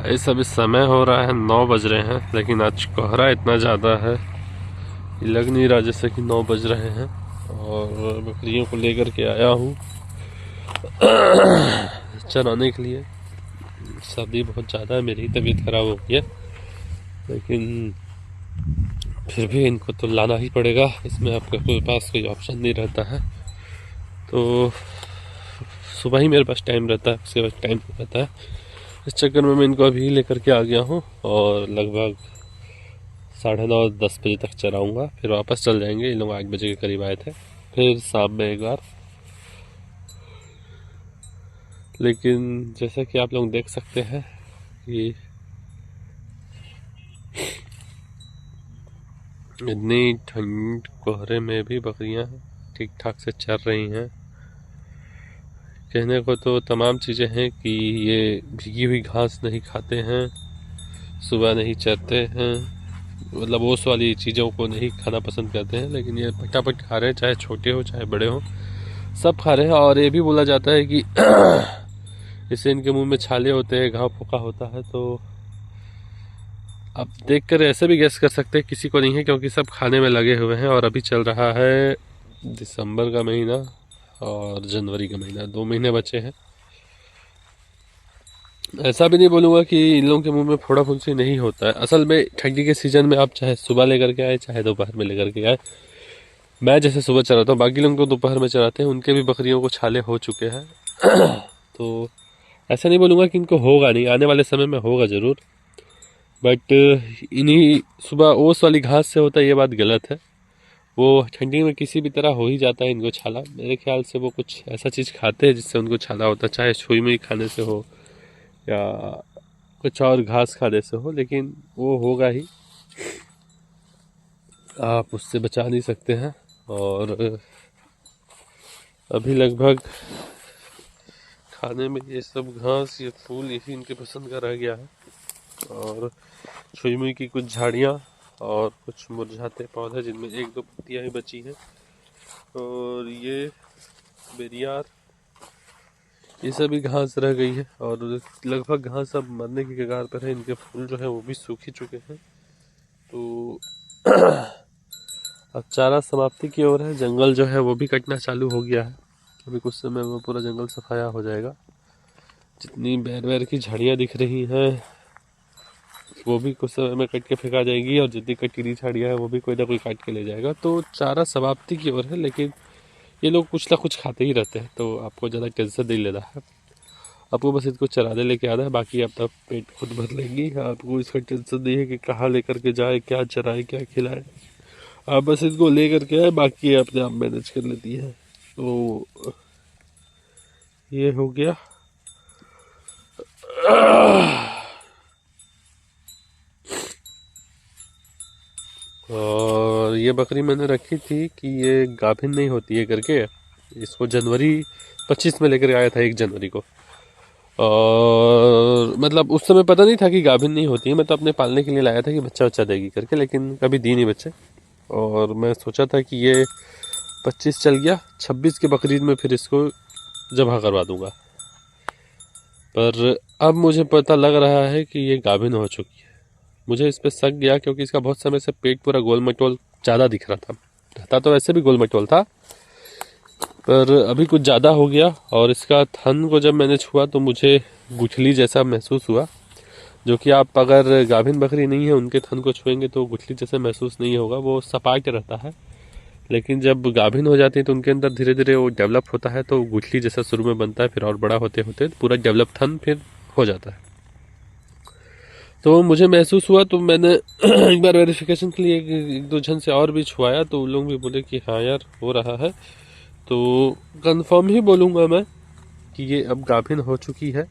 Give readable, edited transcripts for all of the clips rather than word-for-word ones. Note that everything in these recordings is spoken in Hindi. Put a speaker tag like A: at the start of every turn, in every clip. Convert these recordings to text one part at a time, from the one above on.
A: इस अभी समय हो रहा है 9 बज रहे हैं, लेकिन आज कोहरा इतना ज़्यादा है कि लग नहीं रहा जैसे कि 9 बज रहे हैं। और बकरियों को लेकर के आया हूँ चराने के लिए। सर्दी बहुत ज़्यादा है, मेरी तबीयत ख़राब हो गई है, लेकिन फिर भी इनको तो लाना ही पड़ेगा। इसमें आपके कोई पास कोई ऑप्शन नहीं रहता है। तो सुबह ही मेरे पास टाइम रहता है, उसके बाद टाइम नहीं रहता है। इस चक्कर में मैं इनको अभी लेकर के आ गया हूँ और लगभग 9:30-10 बजे तक चराऊँगा, फिर वापस चल जाएंगे। ये लोग 8 बजे के करीब आए थे, फिर शाम में एक बार। लेकिन जैसा कि आप लोग देख सकते हैं कि इतनी ठंड कोहरे में भी बकरियां ठीक ठाक से चर रही हैं। कहने को तो तमाम चीज़ें हैं कि ये भीगी हुई घास नहीं खाते हैं, सुबह नहीं चरते हैं, मतलब ओस वाली चीज़ों को नहीं खाना पसंद करते हैं, लेकिन ये फटाफट खा रहे हैं, चाहे छोटे हो चाहे बड़े हो, सब खा रहे हैं। और ये भी बोला जाता है कि इससे इनके मुंह में छाले होते हैं, घाव फोका होता है। तो आप देखकर ऐसे भी गैस कर सकते हैं किसी को नहीं है, क्योंकि सब खाने में लगे हुए हैं। और अभी चल रहा है दिसंबर का महीना और जनवरी का महीना, 2 महीने बचे हैं। ऐसा भी नहीं बोलूँगा कि इन लोगों के मुंह में फोड़ा फुंसी नहीं होता है। असल में ठंडी के सीज़न में आप चाहे सुबह लेकर के आए चाहे दोपहर में लेकर के आए, मैं जैसे सुबह चलाता हूँ, बाकी लोग तो दोपहर में चलाते हैं, उनके भी बकरियों को छाले हो चुके हैं। तो ऐसा नहीं बोलूँगा कि इनको होगा नहीं, आने वाले समय में होगा ज़रूर, बट इन्हीं सुबह ओस वाली घास से होता है, ये बात गलत है। वो ठंडी में किसी भी तरह हो ही जाता है इनको छाला। मेरे ख्याल से वो कुछ ऐसा चीज़ खाते हैं जिससे उनको छाला होता है, चाहे छुई मुई खाने से हो या कुछ और घास खाने से हो, लेकिन वो होगा ही, आप उससे बचा नहीं सकते हैं। और अभी लगभग खाने में ये सब घास, ये फूल, यही इनके पसंद का रह गया है। और छुई मुई की कुछ झाड़ियाँ और कुछ मुरझाते पौधे जिनमें 1-2 पत्तियाँ ही बची हैं, और ये बेरियार, ये सभी घास रह गई है। और लगभग घास अब मरने की कगार पर है, इनके फूल जो है वो भी सूख ही चुके हैं। तो अब चारा समाप्ति की ओर है। जंगल जो है वो भी कटना चालू हो गया है। अभी कुछ समय में पूरा जंगल सफाया हो जाएगा। जितनी बैर बैर की झाड़ियाँ दिख रही हैं वो भी कुछ समय में कट के फेंका जाएगी, और जितनी कटीली झाड़ियाँ हैं वो भी कोई ना कोई काट के ले जाएगा। तो चारा समाप्ति की ओर है, लेकिन ये लोग कुछ ना कुछ खाते ही रहते हैं, तो आपको ज़्यादा टेंशन नहीं लेना है। आपको बस इनको चराने लेके आना है, बाकी अपना पेट खुद भर लेंगी। आपको इसका टेंशन नहीं है कि कहाँ लेकर के जाए, क्या चराए, क्या खिलाए। आप बस इनको ले करके आए, बाकी अपने आप मैनेज कर लेती है। तो ये हो गया। और ये बकरी मैंने रखी थी कि ये गाभिन नहीं होती है करके, इसको जनवरी 25 में लेकर आया था, 1 जनवरी को। और मतलब उस समय पता नहीं था कि गाभिन नहीं होती है, मैं तो अपने पालने के लिए लाया था कि बच्चा बच्चा देगी करके, लेकिन कभी दी नहीं बच्चे। और मैं सोचा था कि ये 25 चल गया, 26 के बकरीद में फिर इसको जमा करवा दूंगा। पर अब मुझे पता लग रहा है कि ये गाभिन हो चुकी है। मुझे इस पर शक गया क्योंकि इसका बहुत समय से पेट पूरा गोल मटोल ज़्यादा दिख रहा था। रहता तो वैसे भी गोल मटोल था, पर अभी कुछ ज़्यादा हो गया। और इसका थन को जब मैंने छुआ तो मुझे गुठली जैसा महसूस हुआ, जो कि आप अगर गाभिन बकरी नहीं है उनके थन को छुएंगे तो गुठली जैसा महसूस नहीं होगा, वो सपाट रहता है। लेकिन जब गाभिन हो जाती है तो उनके अंदर धीरे धीरे वो डेवलप होता है, तो गुठली जैसा शुरू में बनता है, फिर और बड़ा होते होते पूरा डेवलप थन फिर हो जाता है। तो मुझे महसूस हुआ, तो मैंने एक बार वेरिफिकेशन के लिए 1-2 जन से और भी छुआया, तो उन लोग भी बोले कि हाँ यार हो रहा है। तो कंफर्म ही बोलूँगा मैं कि ये अब गाभिन हो चुकी है।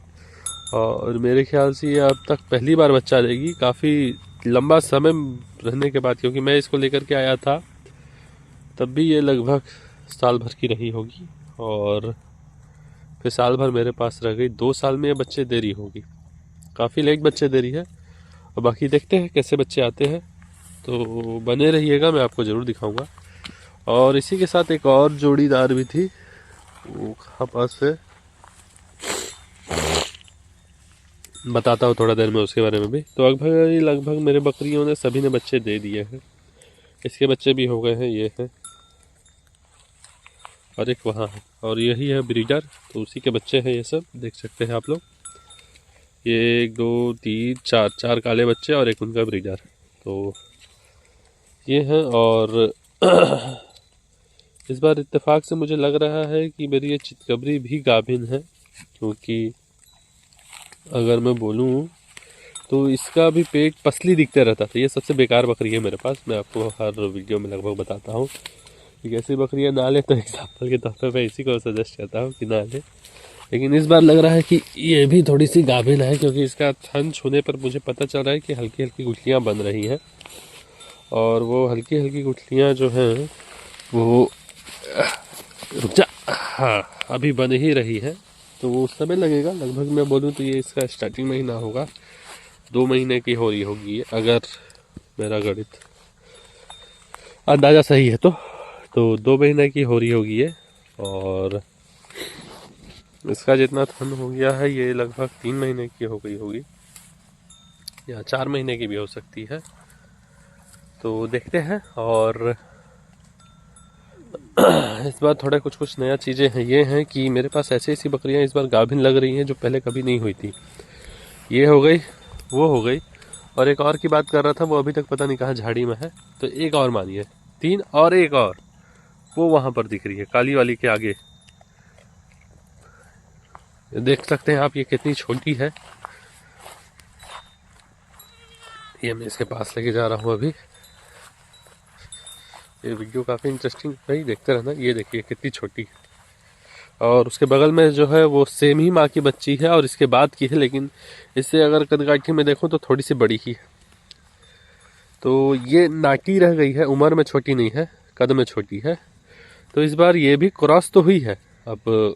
A: और मेरे ख्याल से ये अब तक पहली बार बच्चा देगी, काफ़ी लंबा समय रहने के बाद, क्योंकि मैं इसको लेकर के आया था तब भी ये लगभग साल भर की रही होगी, और फिर साल भर मेरे पास रह गई। 2 साल में ये बच्चे दे रही होगी, काफ़ी लेट बच्चे दे रही है। और बाकी देखते हैं कैसे बच्चे आते हैं, तो बने रहिएगा, मैं आपको ज़रूर दिखाऊंगा। और इसी के साथ एक और जोड़ीदार भी थी, वो कहाँ पास है, बताता हूँ थोड़ा देर में उसके बारे में भी। तो लगभग मेरे बकरियों ने सभी ने बच्चे दे दिए हैं। इसके बच्चे भी हो गए हैं, ये हैं और एक वहाँ है, और यही है ब्रीडर, तो उसी के बच्चे हैं ये सब, देख सकते हैं आप लोग। ये 1 2 3 4 4 काले बच्चे और एक उनका ब्रीडर, तो ये हैं। और इस बार इत्तेफाक से मुझे लग रहा है कि मेरी ये चितकबरी भी गाभिन है, क्योंकि अगर मैं बोलूँ तो इसका भी पेट पसली दिखते रहता था। ये सबसे बेकार बकरी है मेरे पास, मैं आपको हर वीडियो में लगभग बताता हूँ कि ऐसी बकरियाँ ना ले, तो एग्जाम्पल के तौर पर मैं इसी को सजेस्ट करता हूँ कि ना ले। लेकिन इस बार लग रहा है कि ये भी थोड़ी सी गाभिन है, क्योंकि इसका थन छूने पर मुझे पता चल रहा है कि हल्की हल्की गुठलियाँ बन रही हैं, और वो हल्की हल्की गुठलियाँ जो हैं वो रुक जा, हाँ अभी बन ही रही है। तो वो समय लगेगा, लगभग मैं बोलूँ तो ये इसका स्टार्टिंग महीना होगा, 2 महीने की हो रही होगी ये, अगर मेरा गणित अंदाज़ा सही है तो 2 महीने की हो रही होगी ये। और इसका जितना थन हो गया है ये लगभग 3 महीने की हो गई होगी, या 4 महीने की भी हो सकती है। तो देखते हैं। और इस बार थोड़ा कुछ नया चीज़ें हैं, ये हैं कि मेरे पास ऐसी बकरियां इस बार गाभिन लग रही हैं जो पहले कभी नहीं हुई थी। ये हो गई, वो हो गई, और एक और की बात कर रहा था, वो अभी तक पता नहीं कहाँ झाड़ी में है। तो एक और मानिए 3, और एक और वो वहाँ पर दिख रही है काली वाली के आगे, देख सकते हैं आप ये कितनी छोटी है। ये मैं इसके पास लेके जा रहा हूँ अभी। ये वीडियो काफ़ी इंटरेस्टिंग भाई, देखते रहना। ये देखिए कितनी छोटी है, और उसके बगल में जो है वो सेम ही माँ की बच्ची है और इसके बाद की है, लेकिन इससे अगर कदकाठी में देखूँ तो थोड़ी सी बड़ी ही है। तो ये नाटी रह गई है, उम्र में छोटी नहीं है, कद में छोटी है। तो इस बार ये भी क्रॉस तो हुई है, अब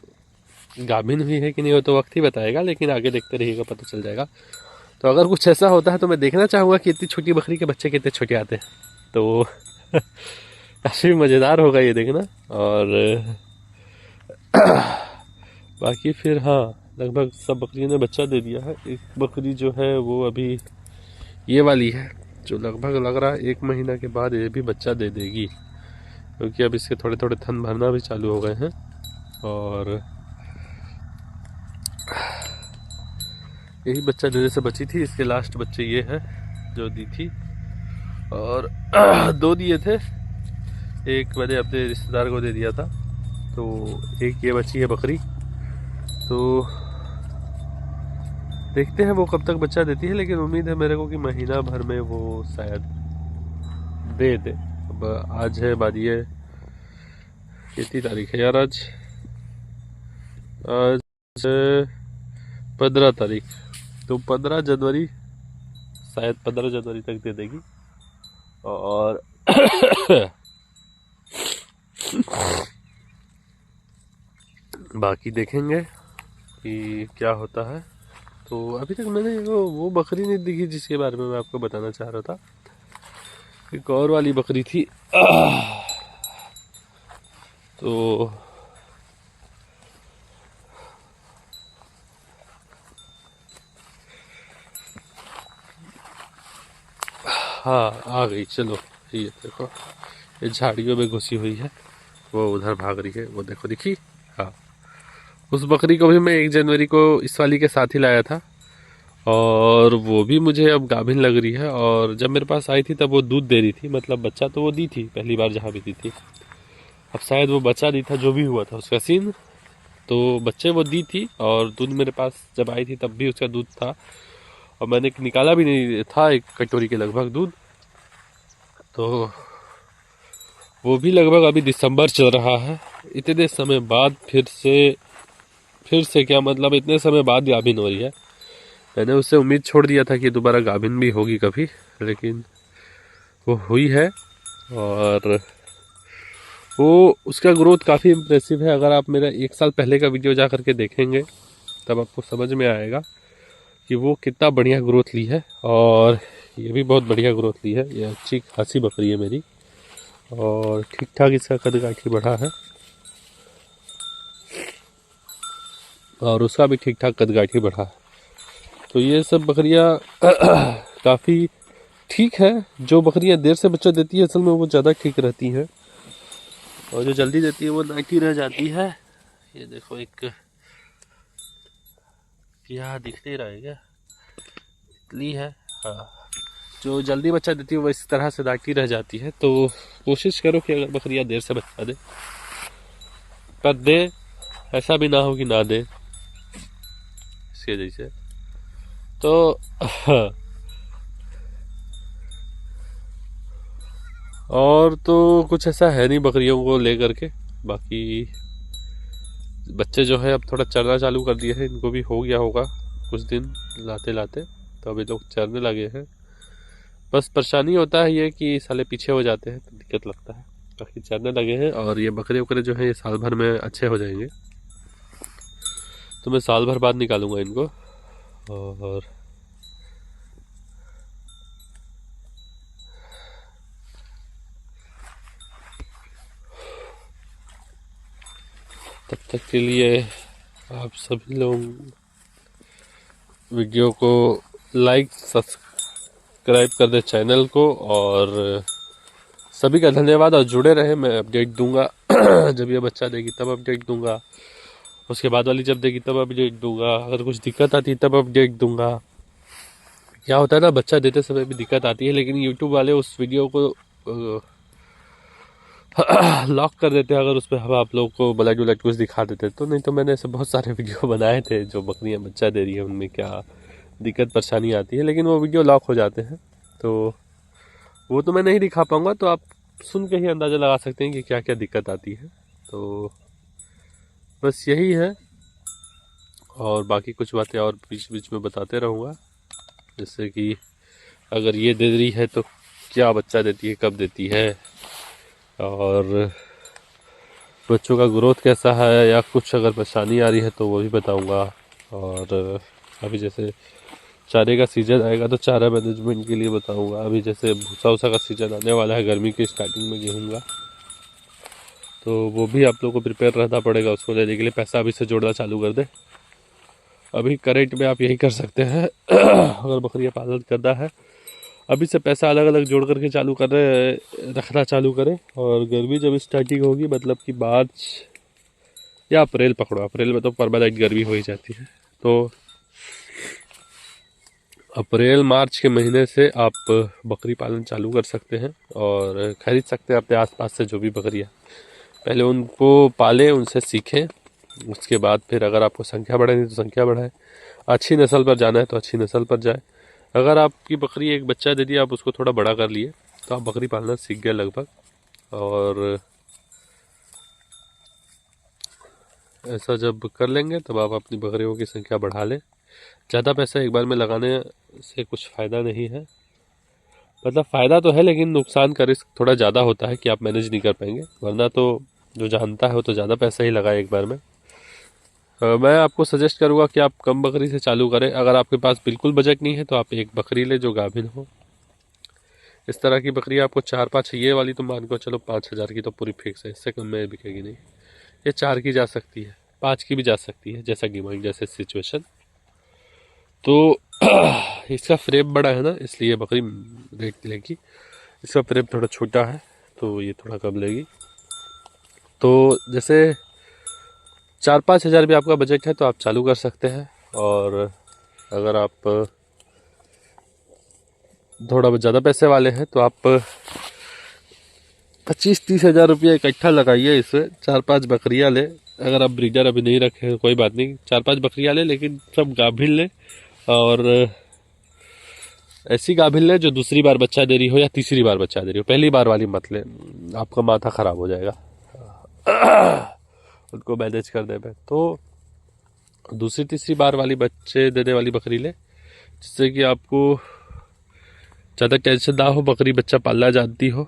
A: गाभिन हुई है कि नहीं हो तो वक्त ही बताएगा, लेकिन आगे देखते रहिएगा, पता चल जाएगा। तो अगर कुछ ऐसा होता है तो मैं देखना चाहूँगा कि इतनी छोटी बकरी के बच्चे कितने छोटे आते हैं, तो काफ़ी मज़ेदार होगा ये देखना। और बाकी फिर हाँ, लगभग सब बकरियों ने बच्चा दे दिया है। एक बकरी जो है वो अभी ये वाली है, जो लगभग लग रहा है 1 महीना के बाद ये भी बच्चा दे देगी, क्योंकि अब इसके थोड़े थोड़े थन भरना भी चालू हो गए हैं। और यही बच्चा देने से बची थी, इसके लास्ट बच्चे ये है जो दी थी। और 2 दिए थे, एक मैंने अपने रिश्तेदार को दे दिया था, तो एक ये बची है बकरी। तो देखते हैं वो कब तक बच्चा देती है, लेकिन उम्मीद है मेरे को कि महीना भर में वो शायद दे दे। अब आज है, बाजिए कितनी तारीख है यार, आज 15 तारीख, तो 15 जनवरी, शायद 15 जनवरी तक दे देगी। और बाकी देखेंगे कि क्या होता है। तो अभी तक मैंने वो बकरी नहीं दिखी जिसके बारे में मैं आपको बताना चाह रहा था, एक और वाली बकरी थी। तो हाँ आ गई, चलो ये देखो, ये झाड़ियों में घुसी हुई है, वो उधर भाग रही है, वो देखो दिखी। हाँ, उस बकरी को भी मैं 1 जनवरी को इस वाली के साथ ही लाया था, और वो भी मुझे अब गाभिन लग रही है। और जब मेरे पास आई थी तब वो दूध दे रही थी, मतलब बच्चा तो वो दी थी पहली बार जहाँ भी दी थी, अब शायद वो बच्चा दी था जो भी हुआ था उसका सीन, तो बच्चे वो दी थी। और दूध मेरे पास जब आई थी तब भी उसका दूध था, और मैंने निकाला भी नहीं था, 1 कटोरी के लगभग दूध। तो वो भी लगभग अभी दिसंबर चल रहा है, इतने समय बाद फिर से क्या मतलब इतने समय बाद गाभिन हो रही है। मैंने उससे उम्मीद छोड़ दिया था कि दोबारा गाभिन भी होगी कभी, लेकिन वो हुई है। और वो उसका ग्रोथ काफ़ी इम्प्रेसिव है, अगर आप मेरा 1 साल पहले का वीडियो जा करके देखेंगे तब आपको समझ में आएगा कि वो कितना बढ़िया ग्रोथ ली है। और ये भी बहुत बढ़िया ग्रोथ ली है, ये अच्छी खासी बकरी है मेरी, और ठीक ठाक इसका कद काठी बढ़ा है, और उसका भी ठीक ठाक कद काठी बढ़ा है। तो ये सब बकरियाँ काफ़ी ठीक है। जो बकरियाँ देर से बच्चा देती है असल में वो ज़्यादा ठीक रहती हैं, और जो जल्दी देती है वो नाटी रह जाती है। ये देखो एक यहाँ दिख नहीं रहा है क्या, तितली है। हाँ, जो जल्दी बच्चा देती है वो इस तरह से नाटी रह जाती है। तो कोशिश करो कि अगर बकरियाँ देर से बच्चा दे पर दे, ऐसा भी ना हो कि ना दे इसके जैसे। तो और तो कुछ ऐसा है नहीं बकरियों को लेकर के। बाकी बच्चे जो है अब थोड़ा चरना चालू कर दिए हैं, इनको भी हो गया होगा कुछ दिन लाते लाते, तो अभी लोग चरने लगे हैं। बस परेशानी होता है ये कि साले पीछे हो जाते हैं तो दिक्कत लगता है। बाकी चरने लगे हैं, और ये बकरे वकरे जो है ये साल भर में अच्छे हो जाएंगे, तो मैं साल भर बाद निकालूंगा इनको। और तब तक के लिए आप सभी लोग वीडियो को लाइक सब्सक्राइब कर दें चैनल को, और सभी का धन्यवाद। और जुड़े रहे, मैं अपडेट दूंगा जब ये बच्चा देगी तब अपडेट दूंगा, उसके बाद वाली जब देगी तब अपडेट दूंगा, अगर कुछ दिक्कत आती है तब अपडेट दूंगा। क्या होता है ना, बच्चा देते समय भी दिक्कत आती है, लेकिन यूट्यूब वाले उस वीडियो को लॉक कर देते हैं अगर उसमें हम आप लोग को ब्लड व्लड कुछ दिखा देते तो। नहीं तो मैंने ऐसे बहुत सारे वीडियो बनाए थे जो बकरियां बच्चा दे रही है, उनमें क्या दिक्कत परेशानी आती है, लेकिन वो वीडियो लॉक हो जाते हैं, तो वो तो मैं नहीं दिखा पाऊंगा। तो आप सुन के ही अंदाज़ा लगा सकते हैं कि क्या क्या दिक्कत आती है। तो बस यही है, और बाकी कुछ बातें और बीच बीच में बताते रहूँगा, जैसे कि अगर ये दे रही है तो क्या बच्चा देती है, कब देती है, और बच्चों का ग्रोथ कैसा है, या कुछ अगर परेशानी आ रही है तो वो भी बताऊंगा। और अभी जैसे चारे का सीज़न आएगा तो चारा मैनेजमेंट के लिए बताऊंगा। अभी जैसे भूसा वूसा का सीज़न आने वाला है गर्मी की स्टार्टिंग में गेहूँ का, तो वो भी आप लोगों को प्रिपेयर रहना पड़ेगा उसको लेने के लिए। पैसा अभी से जोड़ना चालू कर दे, अभी करेंट में आप यही कर सकते हैं अगर बकरियाँ पालन करना है अभी से पैसा अलग अलग जोड़ करके चालू कर रहे रखना चालू करें। और गर्मी जब स्टार्टिंग होगी, मतलब कि मार्च या अप्रैल पकड़ो, अप्रैल में तो परमानेंट गर्मी हो ही जाती है, तो अप्रैल मार्च के महीने से आप बकरी पालन चालू कर सकते हैं और खरीद सकते हैं अपने आसपास से जो भी बकरियाँ। पहले उनको पालें, उनसे सीखें, उसके बाद फिर अगर आपको संख्या बढ़ानी तो संख्या बढ़ाएं, अच्छी नस्ल पर जाना है तो अच्छी नस्ल पर जाए। अगर आपकी बकरी एक बच्चा दे दिया, आप उसको थोड़ा बड़ा कर लिए, तो आप बकरी पालना सीख गए लगभग। और ऐसा जब कर लेंगे तब आप अपनी बकरियों की संख्या बढ़ा लें। ज़्यादा पैसा एक बार में लगाने से कुछ फ़ायदा नहीं है, मतलब फ़ायदा तो है लेकिन नुकसान का रिस्क थोड़ा ज़्यादा होता है कि आप मैनेज नहीं कर पाएंगे। वरना तो जो जानता है वो तो ज़्यादा पैसा ही लगाए एक बार में। मैं आपको सजेस्ट करूँगा कि आप कम बकरी से चालू करें। अगर आपके पास बिल्कुल बजट नहीं है तो आप एक बकरी ले जो गाभिन हो। इस तरह की बकरी आपको 4-5, ये वाली तो मान को चलो 5,000 की तो पूरी फिक्स है, इससे कम में बिकेगी नहीं। ये 4 की जा सकती है, 5 की भी जा सकती है, जैसा डिमांड जैसे सिचुएशन। तो इसका फ्रेम बड़ा है ना, इसलिए बकरी रेट लेगी। इसका फ्रेम थोड़ा छोटा है तो ये थोड़ा कम लेगी। तो जैसे 4-5 हज़ार भी आपका बजट है तो आप चालू कर सकते हैं। और अगर आप थोड़ा ज़्यादा पैसे वाले हैं तो आप 25-30 हज़ार रुपये इकट्ठा लगाइए, इसमें 4-5 बकरियाँ ले। अगर आप ब्रीडर अभी नहीं रखे कोई बात नहीं, 4-5 बकरियाँ ले, लेकिन सब गाभिन ले, और ऐसी गाभिन ले जो दूसरी बार बच्चा दे रही हो या तीसरी बार बच्चा दे रही हो। पहली बार वाली मत ले, आपका माथा ख़राब हो जाएगा उनको मैनेज करने में। तो दूसरी तीसरी बार वाली बच्चे देने वाली बकरी ले, जिससे कि आपको ज़्यादा टेंशन ना हो, बकरी बच्चा पालना जानती हो,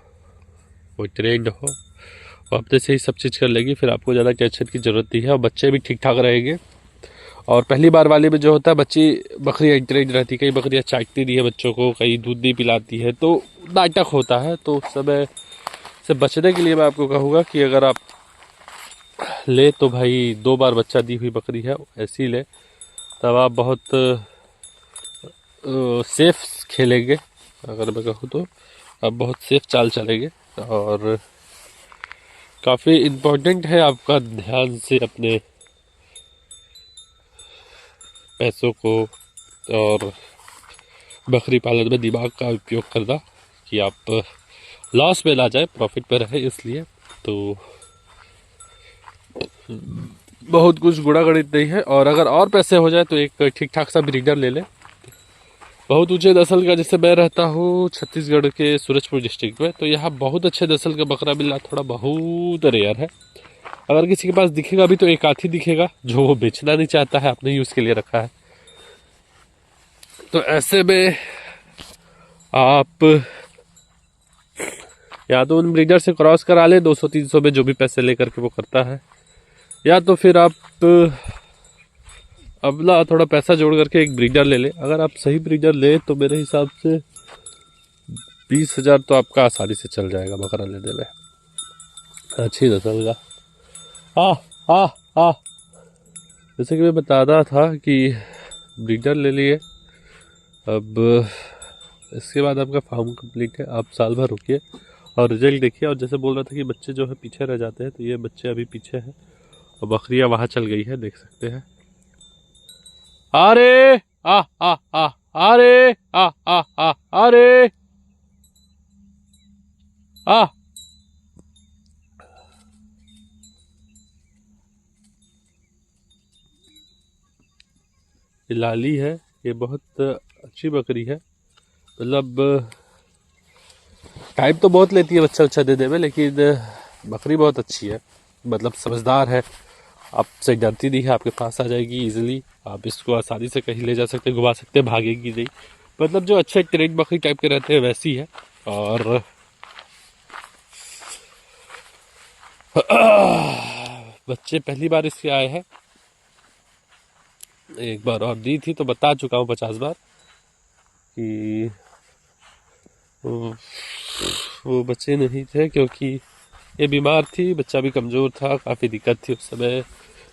A: वो ट्रेंड हो, वो अपने से ही सब चीज़ कर लेगी, फिर आपको ज़्यादा टेंशन की ज़रूरत नहीं है, और बच्चे भी ठीक ठाक रहेंगे। और पहली बार वाले में जो होता है, बकरियाँ इंटरेस्ट रहती है, कई बकरियाँ चाटती नहीं है बच्चों को, कई दूध नहीं पिलाती है, तो नाटक होता है। तो उस समय से बचने के लिए मैं आपको कहूँगा कि अगर आप ले तो भाई 2 बार बच्चा दी हुई बकरी है ऐसी ले, तब आप बहुत सेफ खेलेंगे, अगर मैं कहूँ तो अब बहुत सेफ चाल चलेंगे। और काफ़ी इम्पोर्टेंट है आपका ध्यान से अपने पैसों को और बकरी पालन में दिमाग का उपयोग करना, कि आप लॉस में ना जाए, प्रॉफिट पे रहे। इसलिए तो बहुत कुछ गुणा गणित नहीं है। और अगर और पैसे हो जाए तो एक ठीक ठाक सा ब्रीडर ले ले, बहुत ऊंचे नस्ल का। जैसे मैं रहता हूँ छत्तीसगढ़ के सूरजपुर डिस्ट्रिक्ट में, तो यहाँ बहुत अच्छे नस्ल का बकरा मिलना थोड़ा बहुत रेयर है। अगर किसी के पास दिखेगा भी तो एक आध ही दिखेगा, जो वो बेचना नहीं चाहता है, अपने यूज के लिए रखा है। तो ऐसे में आप या तो उन ब्रीडर से क्रॉस करा ले 200-300 में, जो भी पैसे लेकर के वो करता है, या तो फिर आप अपना थोड़ा पैसा जोड़ करके एक ब्रीडर ले ले। अगर आप सही ब्रीडर ले तो मेरे हिसाब से 20,000 तो आपका आसानी से चल जाएगा बकरा लेने में, अच्छी नस्ल का। आ आ आ जैसे कि मैं बता रहा था कि ब्रीडर ले लिए। अब इसके बाद आपका फार्म कंप्लीट है, आप साल भर रुकिए और रिजल्ट देखिए। और जैसे बोल रहा था कि बच्चे जो है पीछे रह जाते हैं, तो ये बच्चे अभी पीछे हैं और बकरियां वहां चल गई है, देख सकते हैं। अरे आ आ आ अरे आ आ आ अरे आ ये लाली है, ये बहुत अच्छी बकरी है। मतलब टाइम तो बहुत लेती है बच्चा बच्चा देने में, लेकिन बकरी बहुत अच्छी है, मतलब समझदार है, आपसे डरती नहीं है, आपके पास आ जाएगी इजीली। आप इसको आसानी से कहीं ले जा सकते, घुमा सकते, भागेगी नहीं। मतलब जो अच्छे ट्रेन बकरी टाइप के रहते हैं वैसी है। और बच्चे पहली बार इसके आए हैं, एक बार और दी थी तो बता चुका हूँ 50 बार कि वो बच्चे नहीं थे, क्योंकि ये बीमार थी, बच्चा भी कमज़ोर था, काफ़ी दिक्कत थी उस समय।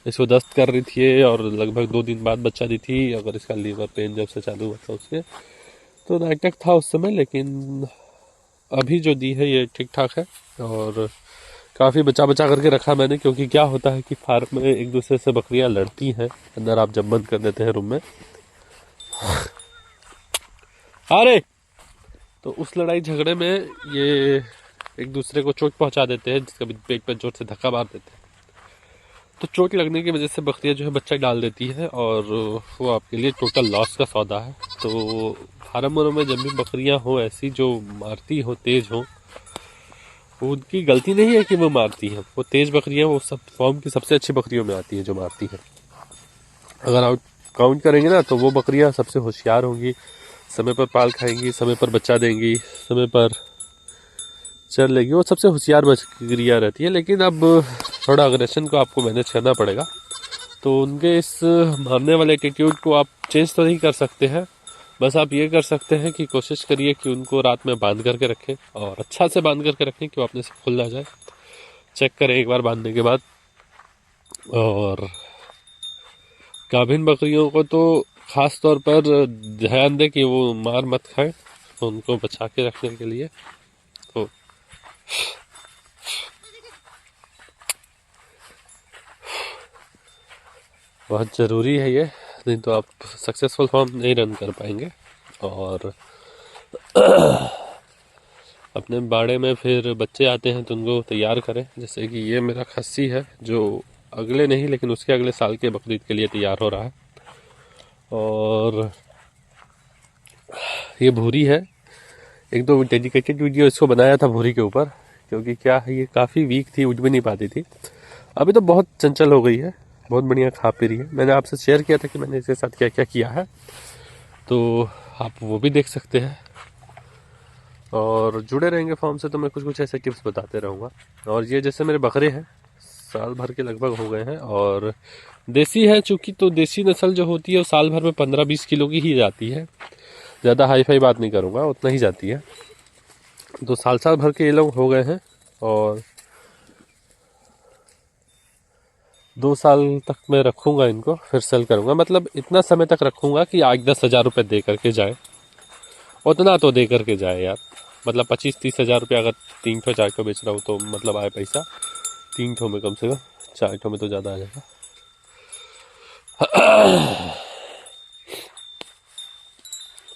A: इसको दस्त कर रही थी और लगभग 2 दिन बाद बच्चा दी थी। अगर इसका लीवर पेन जब से चालू हुआ था उसके, तो नाटक था उस समय। लेकिन अभी जो दी है ये ठीक ठाक है और काफ़ी बचा बचा करके रखा मैंने, क्योंकि क्या होता है कि फार्म में एक दूसरे से बकरियां लड़ती हैं अंदर, आप जब बंद कर देते हैं रूम में। अरे तो उस लड़ाई झगड़े में ये एक दूसरे को चोट पहुंचा देते हैं, कभी पेट पर जोर से धक्का मार देते हैं। तो चोट लगने की वजह से बकरियां जो है बच्चा डाल देती है और वो आपके लिए टोटल लॉस का सौदा है। तो फार्मों में जब भी बकरियां हो ऐसी जो मारती हो, तेज हो, वो उनकी गलती नहीं है कि वो मारती हैं। वो तेज बकरियां वो सब फॉर्म की सबसे अच्छी बकरियों में आती हैं जो मारती हैं। अगर आप काउंट करेंगे ना, तो वो बकरियां सबसे होशियार होंगी, समय पर पाल खाएंगी, समय पर बच्चा देंगी, समय पर चल लेगी, वो सबसे होशियार बकरियां रहती है। लेकिन अब थोड़ा अग्रेशन को आपको मैनेज करना पड़ेगा। तो उनके इस मारने वाले एटीट्यूड को आप चेंज तो नहीं कर सकते हैं, बस आप ये कर सकते हैं कि कोशिश करिए कि उनको रात में बांध करके रखें, और अच्छा से बांध करके रखें कि वो अपने से खुल ना जाए। चेक करें एक बार बांधने के बाद। और गाभिन बकरियों को तो खास तौर पर ध्यान दें कि वो मार मत खाएं, तो उनको बचा के रखने के लिए तो बहुत ज़रूरी है ये, नहीं तो आप सक्सेसफुल फार्म नहीं रन कर पाएंगे। और अपने बाड़े में फिर बच्चे आते हैं तो उनको तैयार करें। जैसे कि ये मेरा खस्सी है जो अगले नहीं लेकिन उसके अगले साल के बकरीद के लिए तैयार हो रहा है। और ये भूरी है, एक दो डेडिकेटेड वीडियो इसको बनाया था भूरी के ऊपर, क्योंकि क्या है ये काफ़ी वीक थी, उठ भी नहीं पाती थी। अभी तो बहुत चंचल हो गई है, बहुत बढ़िया खा पी रही है। मैंने आपसे शेयर किया था कि मैंने इसके साथ क्या क्या किया है, तो आप वो भी देख सकते हैं। और जुड़े रहेंगे फॉर्म से तो मैं कुछ कुछ ऐसे टिप्स बताते रहूँगा। और ये जैसे मेरे बकरे हैं, साल भर के लगभग हो गए हैं और देसी है चूँकि, तो देसी नस्ल जो होती है वो साल भर में 15-20 किलो की ही जाती है, ज़्यादा हाई फाई बात नहीं करूँगा, उतना ही जाती है। तो साल भर के ये लोग हो गए हैं और 2 साल तक मैं रखूँगा इनको, फिर सेल करूँगा। मतलब इतना समय तक रखूँगा कि 8-10 हज़ार रुपये दे करके जाए, उतना तो दे करके जाए यार। मतलब 25-30 हज़ार रुपये अगर 3 ठो 4 ठो बेच रहा हूँ तो मतलब आए पैसा 3 ठो में, कम से कम 4 ठो में तो ज़्यादा आ जाएगा।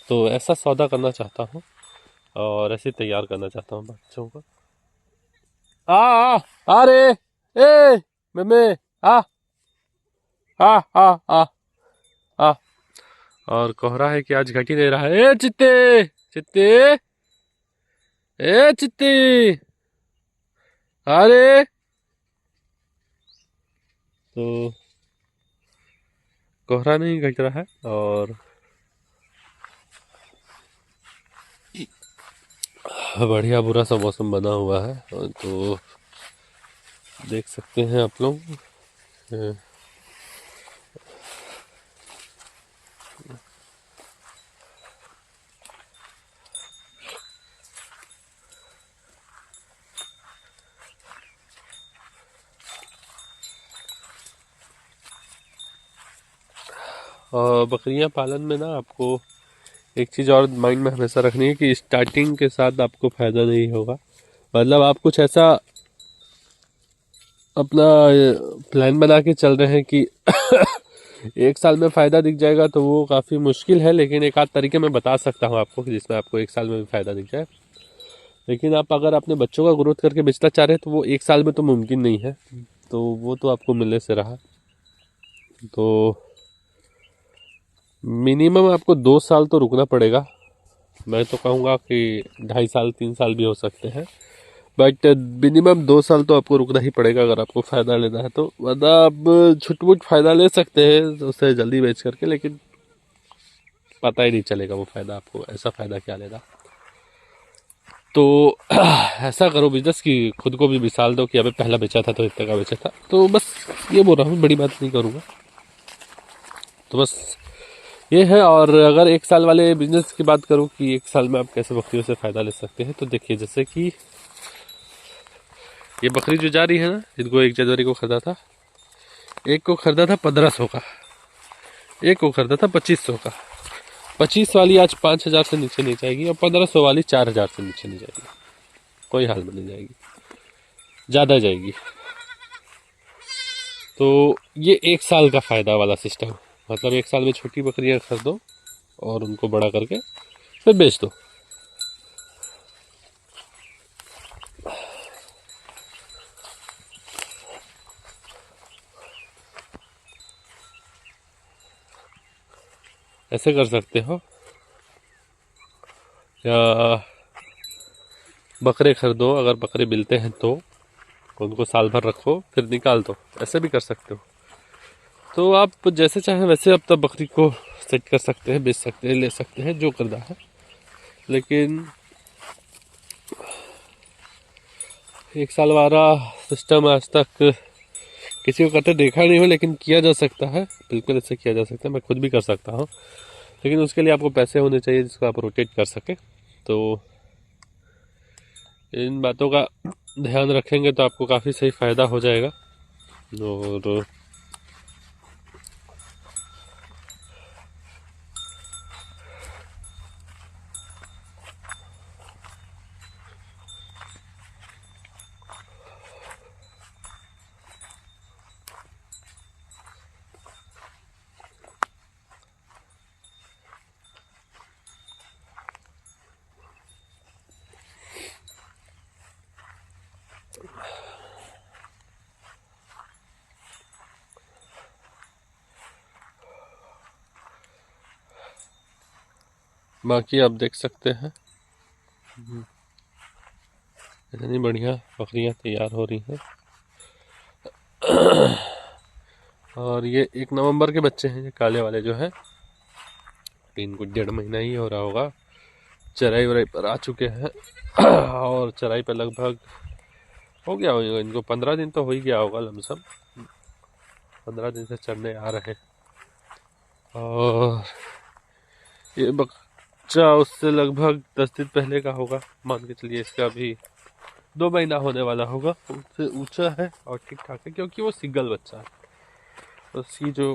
A: तो ऐसा सौदा करना चाहता हूँ और ऐसे तैयार करना चाहता हूँ बच्चों को। आ आ आ रे, ए मम्मी, आ आ आ आ आ। और कोहरा है कि आज घट ही नहीं रहा है। ए चित्ते, चित्ते, ए चित्ती, अरे तो कोहरा नहीं घट रहा है और बढ़िया बुरा सा मौसम बना हुआ है। तो देख सकते हैं आप लोग, और बकरियां पालन में ना आपको एक चीज़ और माइंड में हमेशा रखनी है कि स्टार्टिंग के साथ आपको फ़ायदा नहीं होगा। मतलब आप कुछ ऐसा अपना प्लान बना के चल रहे हैं कि 1 साल में फ़ायदा दिख जाएगा, तो वो काफ़ी मुश्किल है। लेकिन एक आध तरीके मैं बता सकता हूँ आपको कि जिसमें आपको 1 साल में भी फ़ायदा दिख जाए। लेकिन आप अगर अपने बच्चों का ग्रोथ करके बेचना चाह रहे हैं तो वो 1 साल में तो मुमकिन नहीं है, तो वो तो आपको मिलने से रहा। तो मिनिमम आपको 2 साल तो रुकना पड़ेगा। मैं तो कहूँगा कि 2.5 साल 3 साल भी हो सकते हैं, बट मिनिमम 2 साल तो आपको रुकना ही पड़ेगा अगर आपको फ़ायदा लेना है तो। वरना आप छुटमुट फ़ायदा ले सकते हैं उसे जल्दी बेच करके, लेकिन पता ही नहीं चलेगा वो फ़ायदा आपको, ऐसा फ़ायदा क्या लेना। तो ऐसा करो बिजनेस कि खुद को भी मिसाल दो कि अबे पहला बेचा था तो इतने का बेचा था। तो बस ये बोल रहा हूँ, बड़ी बात नहीं करूँगा। तो बस ये है। और अगर 1 साल वाले बिजनेस की बात करूँ कि 1 साल में आप कैसे बकरियों से फ़ायदा ले सकते हैं, तो देखिए जैसे कि ये बकरी जो जा रही है ना, जिनको 1 जनवरी को खरीदा था, एक को खरीदा था 1500 का, एक को खरीदा था 2500 का। 25 वाली आज 5 हज़ार से नीचे नहीं जाएगी और 1500 वाली 4 हज़ार से नीचे नहीं जाएगी, कोई हाल में नहीं जाएगी, ज़्यादा जाएगी। तो ये 1 साल का फ़ायदा वाला सिस्टम। मतलब 1 साल में छोटी बकरियां खरीदो और उनको बड़ा करके फिर बेच दो। ऐसे कर सकते हो, या बकरे खरीदो, अगर बकरे मिलते हैं तो उनको साल भर रखो फिर निकाल दो, ऐसे भी कर सकते हो। तो आप जैसे चाहें वैसे अब तब बकरी को सेट कर सकते हैं, बेच सकते हैं, ले सकते हैं, जो करना है। लेकिन 1 साल वाला सिस्टम आज तक किसी को करते देखा नहीं हो, लेकिन किया जा सकता है, बिल्कुल ऐसे किया जा सकता है। मैं खुद भी कर सकता हूँ, लेकिन उसके लिए आपको पैसे होने चाहिए जिसको आप रोटेट कर सकें। तो इन बातों का ध्यान रखेंगे तो आपको काफ़ी सही फ़ायदा हो जाएगा। और बाकी आप देख सकते हैं इतनी बढ़िया बकरियां तैयार हो रही हैं। और ये 1 नवंबर के बच्चे हैं, ये काले वाले जो हैं, इनको 1.5 महीना ही हो रहा होगा। चराई वराई पर आ चुके हैं और चराई पर लगभग हो गया होगा इनको 15 दिन तो हो ही गया होगा लमसम। 15 दिन से चरने आ रहे हैं। और ये बच्चा उससे लगभग 10 दिन पहले का होगा, मान के चलिए इसका भी 2 महीना होने वाला होगा। उससे ऊंचा है और ठीक ठाक है, क्योंकि वो सिंगल बच्चा है। उसकी जो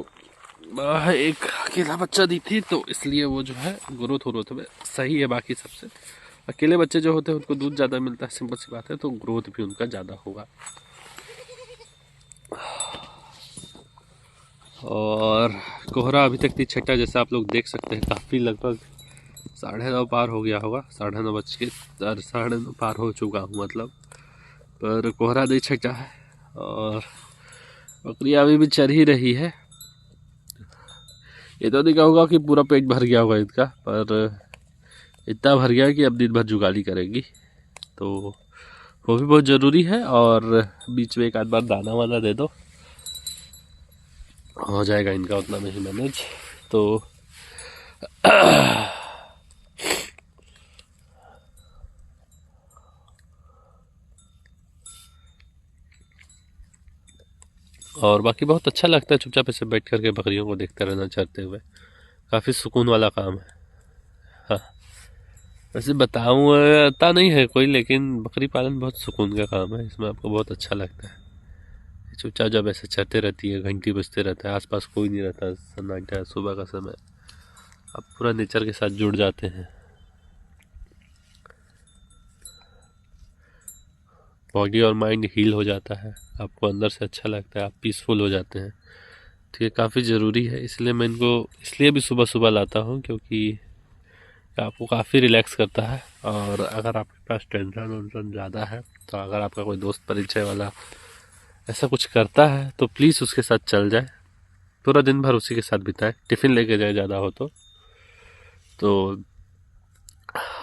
A: एक अकेला बच्चा दी थी, तो इसलिए वो जो है ग्रोथ में सही है। बाकी सबसे अकेले बच्चे जो होते हैं उनको दूध ज़्यादा मिलता है, सिंपल सी बात है, तो ग्रोथ भी उनका ज़्यादा होगा। और कोहरा अभी तक नहीं छटा, जैसे आप लोग देख सकते हैं, काफ़ी लगभग 9:30 पार हो गया होगा, 9:30 पार हो चुका हूँ मतलब, पर कोहरा नहीं छटा है। और बकरियाँ अभी भी चर ही रही है। ये तो नहीं कहूँगा कि पूरा पेट भर गया होगा इनका, पर इतना भर गया कि अब दिन भर जुगाली करेगी, तो वो भी बहुत ज़रूरी है। और बीच में एक आध बार दाना वाना दे दो, हो जाएगा इनका उतना में ही मैनेज। तो और बाकी बहुत अच्छा लगता है चुपचाप ऐसे बैठ करके बकरियों को देखते रहना चरते हुए, काफ़ी सुकून वाला काम है। हाँ, वैसे बताता नहीं है कोई, लेकिन बकरी पालन बहुत सुकून का काम है, इसमें आपको बहुत अच्छा लगता है। चुपचाप जब ऐसे चरते रहती है, घंटी बजते रहता है, आसपास कोई नहीं रहता, सन्नाटा है, सुबह का समय, आप पूरा नेचर के साथ जुड़ जाते हैं। बॉडी और माइंड हील हो जाता है, आपको अंदर से अच्छा लगता है, आप पीसफुल हो जाते हैं। तो ये काफ़ी ज़रूरी है, इसलिए मैं इनको इसलिए भी सुबह सुबह लाता हूँ, क्योंकि आपको काफ़ी रिलैक्स करता है। और अगर आपके पास टेंशन वेंशन ज़्यादा है, तो अगर आपका कोई दोस्त परिचय वाला ऐसा कुछ करता है, तो प्लीज़ उसके साथ चल जाए, पूरा दिन भर उसी के साथ बिताए, टिफ़िन लेके जाए ज़्यादा हो तो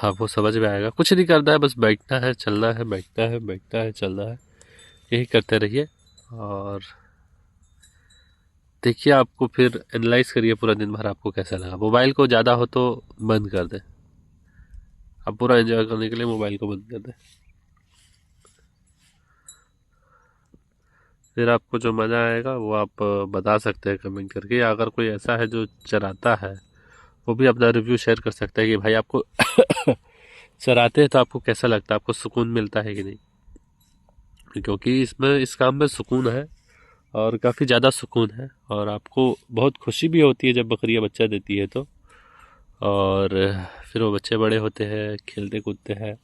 A: आपको समझ में आएगा। कुछ नहीं करना है, बस बैठना है, चलना है, बैठना है, बैठना है, चलना है, यही करते रहिए। और देखिए, आपको फिर एनालाइज करिए पूरा दिन भर आपको कैसा लगा। मोबाइल को ज़्यादा हो तो बंद कर दें, आप पूरा एंजॉय करने के लिए मोबाइल को बंद कर दें, फिर आपको जो मज़ा आएगा वो आप बता सकते हैं कमेंट करके। या अगर कोई ऐसा है जो चराता है, वो भी अपना रिव्यू शेयर कर सकता है कि भाई आपको चराते हैं तो आपको कैसा लगता है, आपको सुकून मिलता है कि नहीं। क्योंकि इसमें इस काम में सुकून है, और काफ़ी ज़्यादा सुकून है, और आपको बहुत खुशी भी होती है जब बकरियाँ बच्चा देती है तो। और फिर वो बच्चे बड़े होते हैं, खेलते कूदते हैं,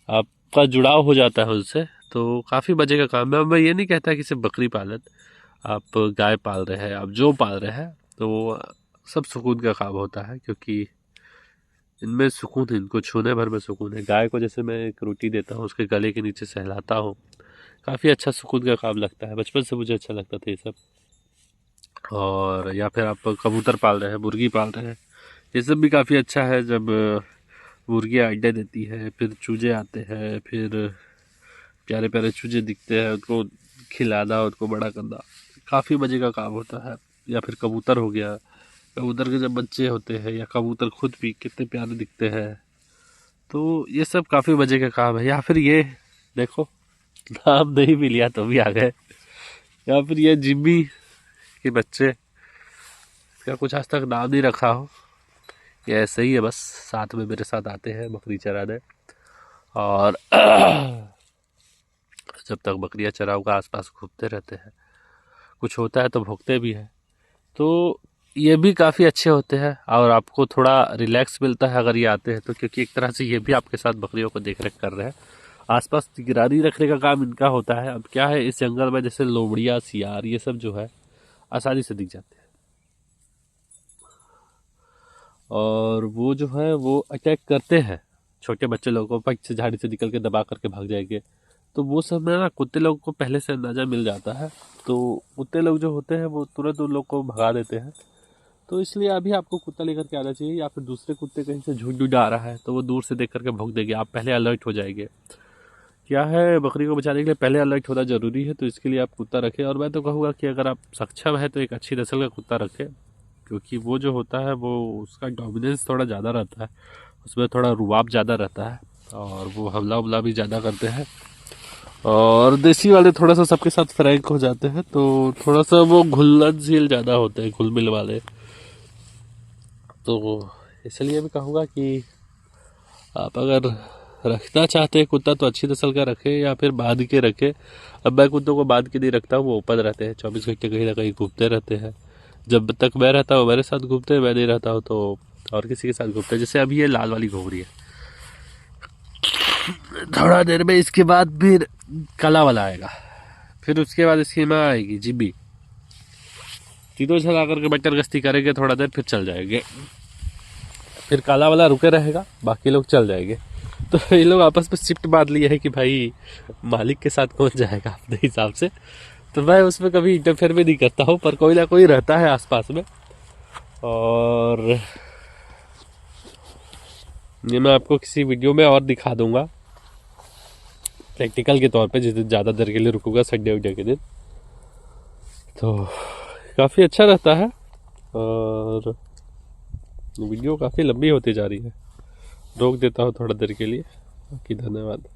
A: आपका जुड़ाव हो जाता है उनसे, तो काफ़ी मजे का काम है। मैं ये नहीं कहता कि सिर्फ बकरी पालन, आप गाय पाल रहे हैं, आप जो पाल रहे हैं, तो सब सुकून का काम होता है, क्योंकि इनमें सुकून है, इनको छूने भर में सुकून है। गाय को जैसे मैं एक रोटी देता हूँ, उसके गले के नीचे सहलाता हूँ, काफ़ी अच्छा सुकून का काम लगता है, बचपन से मुझे अच्छा लगता था ये सब। और या फिर आप कबूतर पाल रहे हैं, मुर्गी पाल रहे हैं, ये सब भी काफ़ी अच्छा है। जब मुर्गियाँ अंडे देती है, फिर चूजे आते हैं, फिर प्यारे प्यारे चूजे दिखते हैं, उनको खिलाना, उनको बड़ा करना, काफ़ी मज़े का काम होता है। या फिर कबूतर हो गया, कबूतर के जब बच्चे होते हैं, या कबूतर खुद भी कितने प्यारे दिखते हैं, तो ये सब काफ़ी मज़े का काम है। या फिर ये देखो, नाम नहीं भी लिया तो भी आ गए। या फिर ये जिम्मी के बच्चे, इसका कुछ आज तक नाम नहीं रखा हो, ये ऐसे ही है, बस साथ में मेरे साथ आते हैं बकरी चराने। और जब तक बकरियां चराऊ का आसपास घूमते रहते हैं, कुछ होता है तो भोंकते भी हैं, तो ये भी काफ़ी अच्छे होते हैं। और आपको थोड़ा रिलैक्स मिलता है अगर ये आते हैं तो, क्योंकि एक तरह से ये भी आपके साथ बकरियों को देख रेख कर रहे हैं, आसपास निगरानी रखने का काम इनका होता है। अब क्या है, इस जंगल में जैसे लोमड़ियाँ, सियार, ये सब जो है आसानी से दिख जाते हैं, और वो जो है वो अटैक करते हैं छोटे बच्चे लोगों को, पग से झाड़ी से निकल के दबा करके भाग जाएंगे। तो वो सब में ना कुत्ते लोगों को पहले से अंदाज़ा मिल जाता है, तो कुत्ते लोग जो होते हैं वो तुरंत उन लोग को भगा देते हैं। तो इसलिए अभी आपको कुत्ता लेकर के आना चाहिए, या फिर दूसरे कुत्ते कहीं से झुंड आ रहा है तो वो दूर से देख करके भौंक देंगे, आप पहले अलर्ट हो जाएंगे। क्या है, बकरी को बचाने के लिए पहले अलर्ट होना ज़रूरी है, तो इसके लिए आप कुत्ता रखें। और मैं तो कहूँगा कि अगर आप सक्षम है तो एक अच्छी नस्ल का कुत्ता रखें, क्योंकि वो जो होता है वो उसका डोमिनेंस थोड़ा ज़्यादा रहता है, उसमें थोड़ा रुआब ज़्यादा रहता है, और वो हमला उमला भी ज़्यादा करते हैं। और देसी वाले थोड़ा सा सबके साथ फ्रैंक हो जाते हैं, तो थोड़ा सा वो घुलनशील ज़्यादा होते हैं, घुल मिल वाले। तो इसलिए मैं कहूँगा कि आप अगर रखना चाहते हैं कुत्ता तो अच्छी नस्ल का रखे या फिर बांध के रखे। अब मैं कुत्तों को बांध के नहीं रखता हूँ, वो ओपन रहते हैं, 24 घंटे कहीं ना कहीं घूमते रहते हैं। जब तक मैं रहता हूँ मेरे साथ घूमते हैं, मैं नहीं रहता हूँ तो और किसी के साथ घूमते हैं। जैसे अभी ये लाल वाली घूम रही है, थोड़ा देर में इसके बाद फिर काला वाला आएगा, फिर उसके बाद इसकी माँ आएगी जिब्बी। तीनों चला करके बटर गश्ती करेंगे थोड़ा देर, फिर चल जाएंगे। फिर काला वाला रुके रहेगा, बाकी लोग चल जाएंगे। तो ये लोग आपस में शिफ्ट बांध लिए है कि भाई मालिक के साथ कौन जाएगा अपने हिसाब से। तो मैं उसमें कभी इंटरफेयर भी नहीं करता हूँ, पर कोई ना कोई रहता है आसपास में। और ये मैं आपको किसी वीडियो में और दिखा दूंगा प्रैक्टिकल के तौर पे, जिस दिन ज़्यादा देर के लिए रुकूंगा संडे वनडे के दिन, तो काफ़ी अच्छा रहता है। और वीडियो काफ़ी लंबी होती जा रही है, रोक देता हूँ थोड़ा देर के लिए। बाकी धन्यवाद।